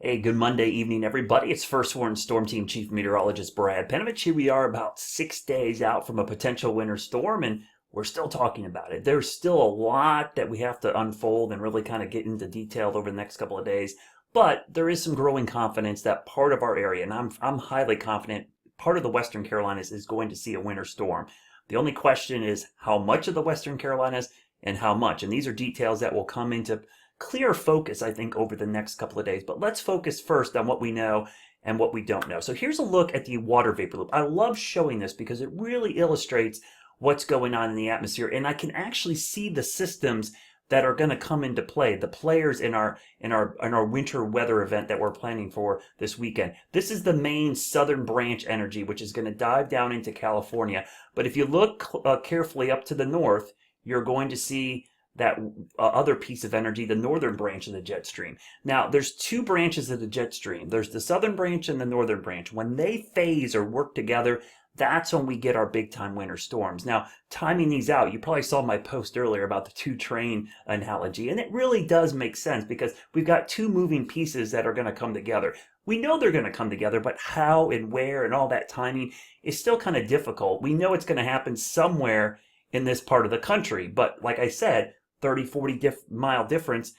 Hey, good Monday evening, everybody. It's First Warn Storm Team Chief Meteorologist Brad Panovich. Here we are about 6 days out from a potential winter storm, and we're still talking about it. There's still a lot that we have to unfold and really kind of get into detail over the next couple of days. But there is some growing confidence that part of our area, and I'm highly confident, part of the Western Carolinas is going to see a winter storm. The only question is how much of the Western Carolinas and how much. And these are details that will come into clear focus, I think, over the next couple of days. But let's focus first on what we know and what we don't know. So here's a look at the water vapor loop. I love showing this because it really illustrates what's going on in the atmosphere, and I can actually see the systems that are going to come into play, the players in our winter weather event that we're planning for this weekend. This is the main southern branch energy, which is going to dive down into California. But if you look carefully up to the north, you're going to see that other piece of energy, the northern branch of the jet stream. Now, there's two branches of the jet stream. There's the southern branch and the northern branch. When they phase or work together, that's when we get our big time winter storms. Now, timing these out, you probably saw my post earlier about the two train analogy, and it really does make sense because we've got two moving pieces that are going to come together. We know they're going to come together, but how and where and all that timing is still kind of difficult. We know it's going to happen somewhere in this part of the country, but like I said, 30, 40 mile difference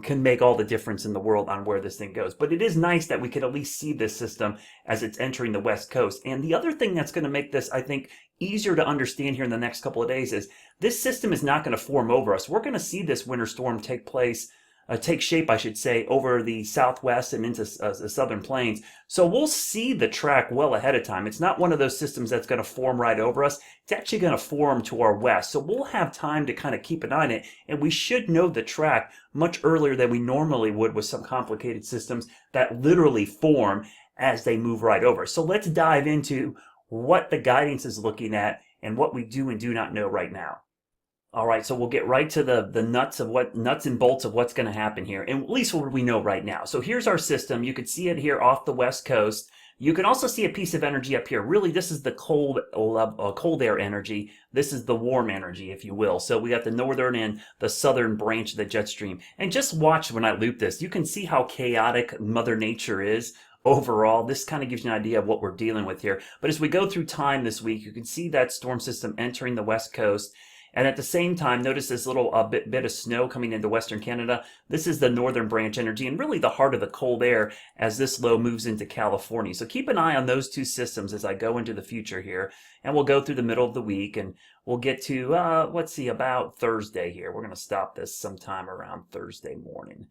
can make all the difference in the world on where this thing goes. But it is nice that we can at least see this system as it's entering the West Coast. And the other thing that's going to make this, I think, easier to understand here in the next couple of days is this system is not going to form over us. We're going to see this winter storm take shape, I should say, over the southwest and into the southern plains. So we'll see the track well ahead of time. It's not one of those systems that's going to form right over us. It's actually going to form to our west. So we'll have time to kind of keep an eye on it, and we should know the track much earlier than we normally would with some complicated systems that literally form as they move right over. So let's dive into what the guidance is looking at and what we do and do not know right now. All right, so we'll get right to the nuts and bolts of what's going to happen here, and at least what we know right now. So here's our system. You can see it here off the west coast. You can also see a piece of energy up here. Really, this is the cold air energy. This is the warm energy, if you will. So we got the northern and the southern branch of the jet stream. And just watch when I loop this. You can see how chaotic Mother Nature is. Overall, this kind of gives you an idea of what we're dealing with here. But as we go through time this week, you can see that storm system entering the west coast. And at the same time, notice this little bit of snow coming into Western Canada. This is the northern branch energy and really the heart of the cold air as this low moves into California. So keep an eye on those two systems as I go into the future here. And we'll go through the middle of the week and we'll get to, let's see, about Thursday here. We're going to stop this sometime around Thursday morning.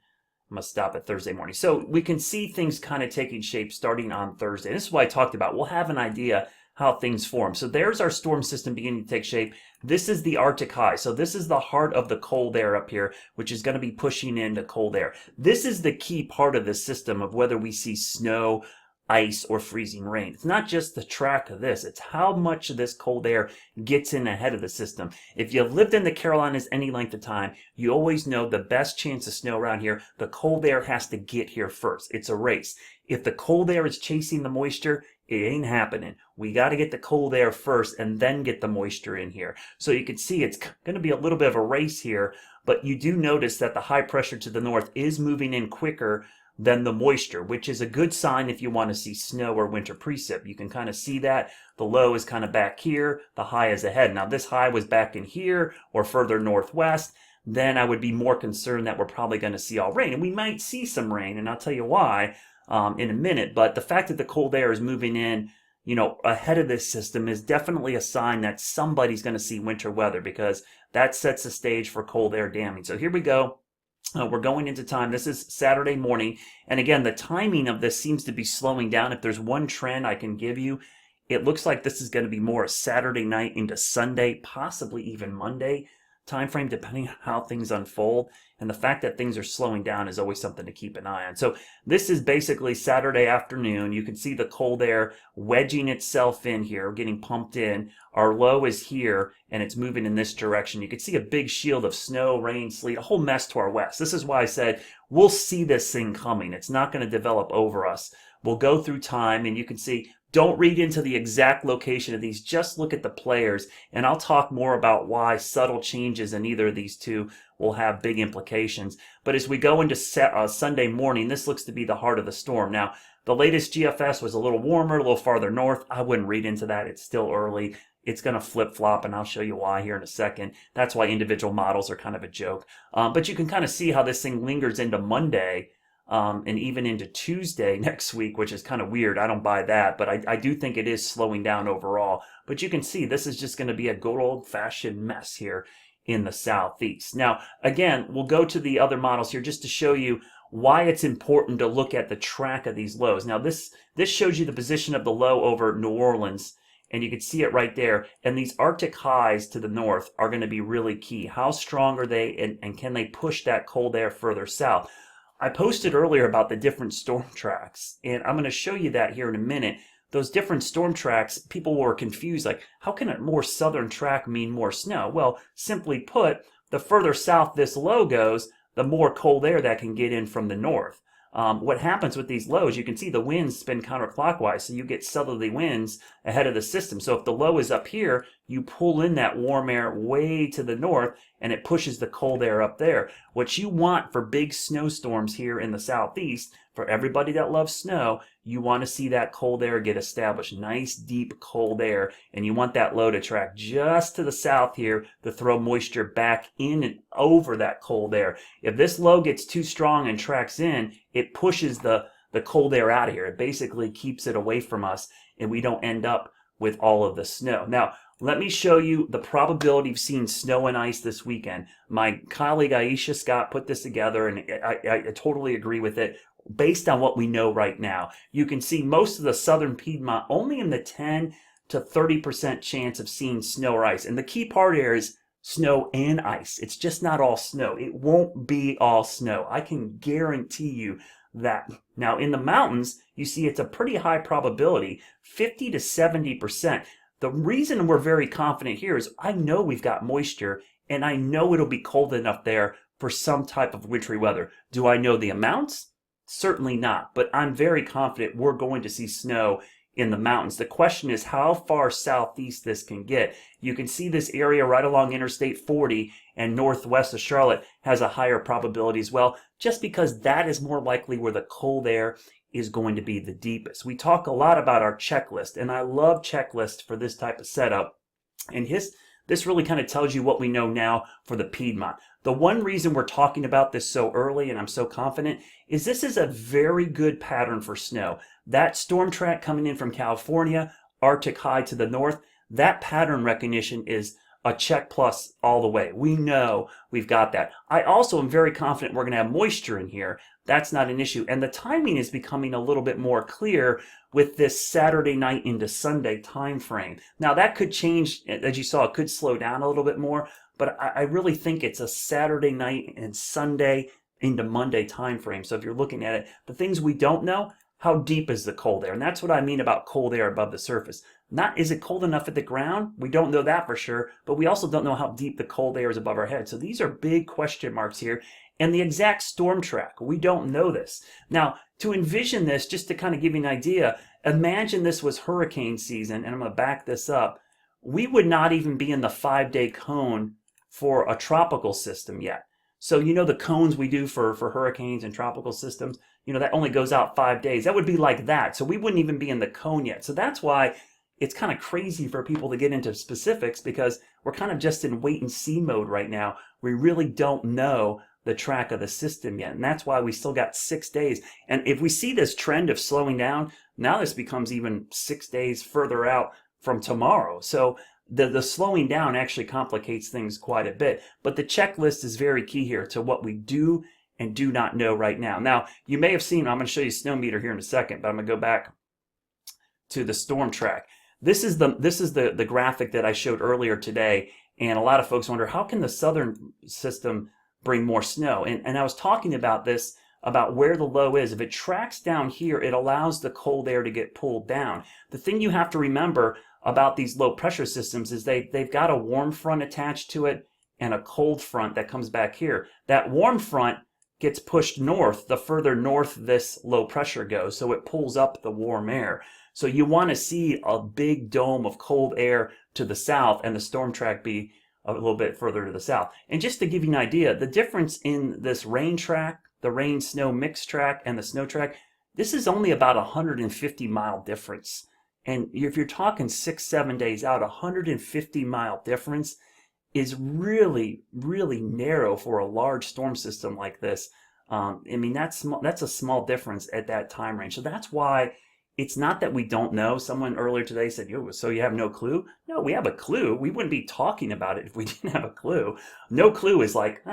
I'm going to stop at Thursday morning. So we can see things kind of taking shape starting on Thursday. This is what I talked about. We'll have an idea how things form. So there's our storm system beginning to take shape. This is the Arctic high. So this is the heart of the cold air up here, which is going to be pushing into cold air. This is the key part of the system of whether we see snow, ice, or freezing rain. It's not just the track of this. It's how much of this cold air gets in ahead of the system. If you've lived in the Carolinas any length of time, you always know the best chance of snow around here, the cold air has to get here first. It's a race. If the cold air is chasing the moisture, it ain't happening. We got to get the cold air first and then get the moisture in here. So you can see it's going to be a little bit of a race here, but you do notice that the high pressure to the north is moving in quicker than the moisture, which is a good sign if you want to see snow or winter precip. You can kind of see that. The low is kind of back here, the high is ahead. Now this high was back in here or further northwest, then I would be more concerned that we're probably going to see all rain. And we might see some rain, and I'll tell you why in a minute. But the fact that the cold air is moving in, ahead of this system is definitely a sign that somebody's going to see winter weather because that sets the stage for cold air damming. So here we go. We're going into time. This is Saturday morning. And again, the timing of this seems to be slowing down. If there's one trend I can give you, it looks like this is going to be more a Saturday night into Sunday, possibly even Monday time frame, depending on how things unfold. And the fact that things are slowing down is always something to keep an eye on. So this is basically Saturday afternoon. You can see the cold air wedging itself in here, getting pumped in. Our low is here, and it's moving in this direction. You can see a big shield of snow, rain, sleet, a whole mess to our west. This is why I said we'll see this thing coming. It's not going to develop over us. We'll go through time, and you can see, don't read into the exact location of these. Just look at the players, and I'll talk more about why subtle changes in either of these two will have big implications. But as we go into Sunday morning, this looks to be the heart of the storm. Now, the latest GFS was a little warmer, a little farther north. I wouldn't read into that. It's still early. It's going to flip-flop, and I'll show you why here in a second. That's why individual models are kind of a joke. But you can kind of see how this thing lingers into Monday and even into Tuesday next week, which is kind of weird. I don't buy that, but I do think it is slowing down overall. But you can see this is just going to be a good old-fashioned mess here in the southeast. Now, again, we'll go to the other models here just to show you why it's important to look at the track of these lows. Now, this shows you the position of the low over New Orleans, and you can see it right there. And these Arctic highs to the north are going to be really key. How strong are they, and can they push that cold air further south? I posted earlier about the different storm tracks, and I'm going to show you that here in a minute. Those different storm tracks, people were confused, like, how can a more southern track mean more snow? Well, simply put, the further south this low goes, the more cold air that can get in from the north. What happens with these lows, you can see the winds spin counterclockwise, so you get southerly winds ahead of the system. So if the low is up here, you pull in that warm air way to the north, and it pushes the cold air up there. What you want for big snowstorms here in the southeast, for everybody that loves snow, you want to see that cold air get established. Nice, deep, cold air. And you want that low to track just to the south here to throw moisture back in and over that cold air. If this low gets too strong and tracks in, it pushes the cold air out of here. It basically keeps it away from us, and we don't end up with all of the snow. Now, let me show you the probability of seeing snow and ice this weekend. My colleague Aisha Scott put this together, and I totally agree with it. Based on what we know right now, you can see most of the southern Piedmont only in the 10 to 30% chance of seeing snow or ice. And the key part here is snow and ice. It's just not all snow. It won't be all snow. I can guarantee you that. Now, in the mountains, you see it's a pretty high probability, 50 to 70%. The reason we're very confident here is I know we've got moisture, and I know it'll be cold enough there for some type of wintry weather. Do I know the amounts? Certainly not, but I'm very confident we're going to see snow in the mountains. The question is how far southeast this can get. You can see this area right along Interstate 40 and northwest of Charlotte has a higher probability as well, just because that is more likely where the cold air is going to be the deepest. We talk a lot about our checklist, and I love checklists for this type of setup. And this really kind of tells you what we know now for the Piedmont. The one reason we're talking about this so early, and I'm so confident, is this is a very good pattern for snow. That storm track coming in from California, Arctic high to the north, that pattern recognition is a check plus all the way. We know we've got that. I also am very confident we're going to have moisture in here. That's not an issue. And the timing is becoming a little bit more clear with this Saturday night into Sunday time frame. Now that could change, as you saw, it could slow down a little bit more, but I really think it's a Saturday night and Sunday into Monday time frame. So if you're looking at it, the things we don't know, how deep is the cold air? And that's what I mean about cold air above the surface. Not is it cold enough at the ground? We don't know that for sure, but we also don't know how deep the cold air is above our head. So these are big question marks here. And the exact storm track, we don't know this. Now, to envision this, just to kind of give you an idea, imagine this was hurricane season, and I'm going to back this up. We would not even be in the 5-day cone for a tropical system yet. So you know the cones we do for hurricanes and tropical systems, you know, that only goes out 5 days. That would be like that. So we wouldn't even be in the cone yet. So that's why it's kind of crazy for people to get into specifics, because we're kind of just in wait and see mode right now. We really don't know the track of the system yet. And that's why we still got 6 days. And if we see this trend of slowing down, now this becomes even 6 days further out from tomorrow. So the slowing down actually complicates things quite a bit. But the checklist is very key here to what we do and do not know right now. Now, you may have seen, I'm going to show you snow meter here in a second, but I'm going to go back to the storm track. This is the graphic that I showed earlier today, and a lot of folks wonder, how can the southern system bring more snow? And I was talking about this, about where the low is. If it tracks down here, it allows the cold air to get pulled down. The thing you have to remember about these low pressure systems is they've got a warm front attached to it and a cold front that comes back here. That warm front gets pushed north the further north this low pressure goes, so it pulls up the warm air. So you want to see a big dome of cold air to the south and the storm track be a little bit further to the south. And just to give you an idea, the difference in this rain track, the rain snow mix track, and the snow track, this is only about 150-mile difference. And if you're talking 6-7 days out, 150-mile difference is really, really narrow for a large storm system like this. I mean, that's a small difference at that time range. So that's why it's not that we don't know. Someone earlier today said, "Yo, so you have no clue?" No, we have a clue. We wouldn't be talking about it if we didn't have a clue. No clue is like,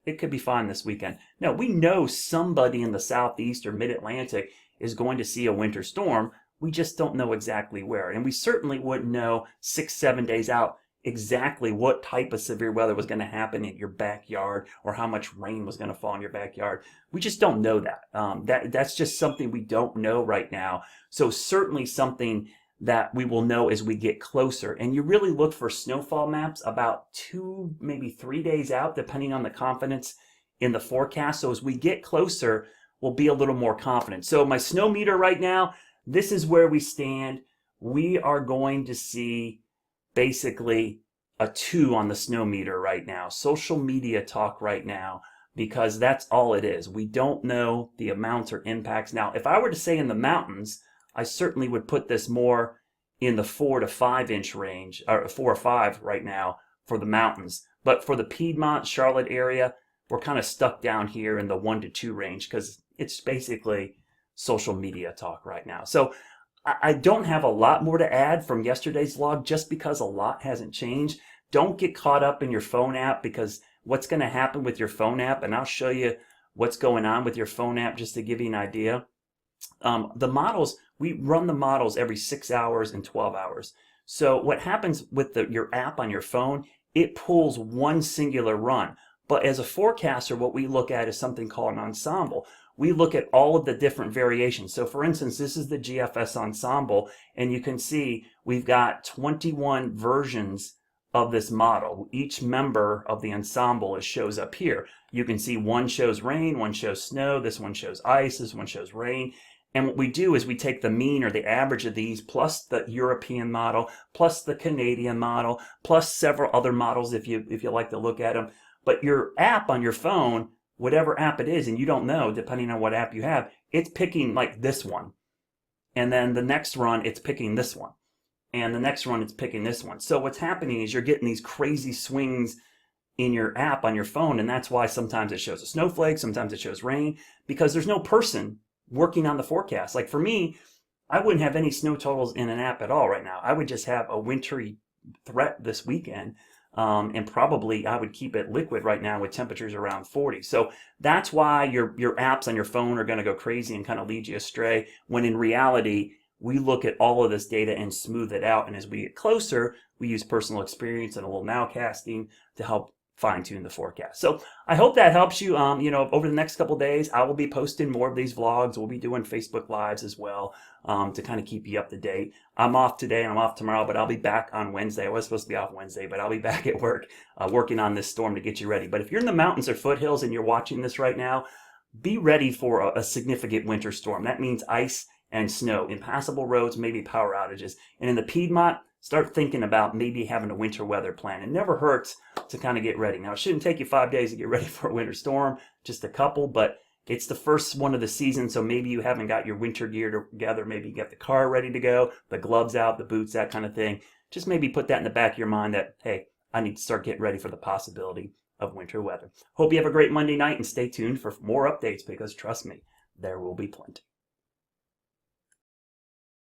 it could be fine this weekend. No, we know somebody in the southeast or mid-Atlantic is going to see a winter storm. We just don't know exactly where. And we certainly wouldn't know 6-7 days out exactly what type of severe weather was going to happen in your backyard or how much rain was going to fall in your backyard. We just don't know that. That's just something we don't know right now. So certainly something that we will know as we get closer. And you really look for snowfall maps about 2, maybe 3 days out, depending on the confidence in the forecast. So as we get closer, we'll be a little more confident. So my snow meter right now, this is where we stand. We are going to see basically a 2 on the snow meter right now. Social media talk right now, because that's all it is. We don't know the amounts or impacts. Now, if I were to say in the mountains, I certainly would put this more in the 4 to 5 inch range, or 4 or 5 right now for the mountains. But for the Piedmont, Charlotte area, we're kind of stuck down here in the 1 to 2 range because it's basically social media talk right now. So I don't have a lot more to add from yesterday's vlog just because a lot hasn't changed. Don't get caught up in your phone app, because what's going to happen with your phone app, and I'll show you what's going on with your phone app just to give you an idea. The models, we run the models every 6 hours and 12 hours. So what happens with your app on your phone, it pulls one singular run. But as a forecaster, what we look at is something called an ensemble. We look at all of the different variations. So for instance, this is the GFS ensemble, and you can see we've got 21 versions of this model. Each member of the ensemble shows up here. You can see one shows rain, one shows snow, this one shows ice, this one shows rain. And what we do is we take the mean or the average of these, plus the European model, plus the Canadian model, plus several other models if you like to look at them. But your app on your phone, whatever app it is, and you don't know, depending on what app you have, it's picking like this one. And then the next run, it's picking this one. And the next run, it's picking this one. So what's happening is you're getting these crazy swings in your app on your phone, and that's why sometimes it shows a snowflake, sometimes it shows rain, because there's no person working on the forecast. Like for me, I wouldn't have any snow totals in an app at all right now. I would just have a wintry threat this weekend. And probably I would keep it liquid right now with temperatures around 40. So that's why your apps on your phone are going to go crazy and kind of lead you astray, when in reality, we look at all of this data and smooth it out. And as we get closer, we use personal experience and a little nowcasting to help fine-tune the forecast. So I hope that helps you. Over the next couple days, I will be posting more of these vlogs. We'll be doing Facebook Lives as well, to kind of keep you up to date. I'm off today and I'm off tomorrow, but I'll be back on Wednesday. I was supposed to be off Wednesday, but I'll be back at work working on this storm to get you ready. But if you're in the mountains or foothills and you're watching this right now, be ready for a significant winter storm. That means ice and snow, impassable roads, maybe power outages. And in the Piedmont, start thinking about maybe having a winter weather plan. It never hurts to kind of get ready. Now, it shouldn't take you 5 days to get ready for a winter storm, just a couple, but it's the first one of the season, so maybe you haven't got your winter gear together. Maybe you got the car ready to go, the gloves out, the boots, that kind of thing. Just maybe put that in the back of your mind that, hey, I need to start getting ready for the possibility of winter weather. Hope you have a great Monday night, and stay tuned for more updates, because trust me, there will be plenty.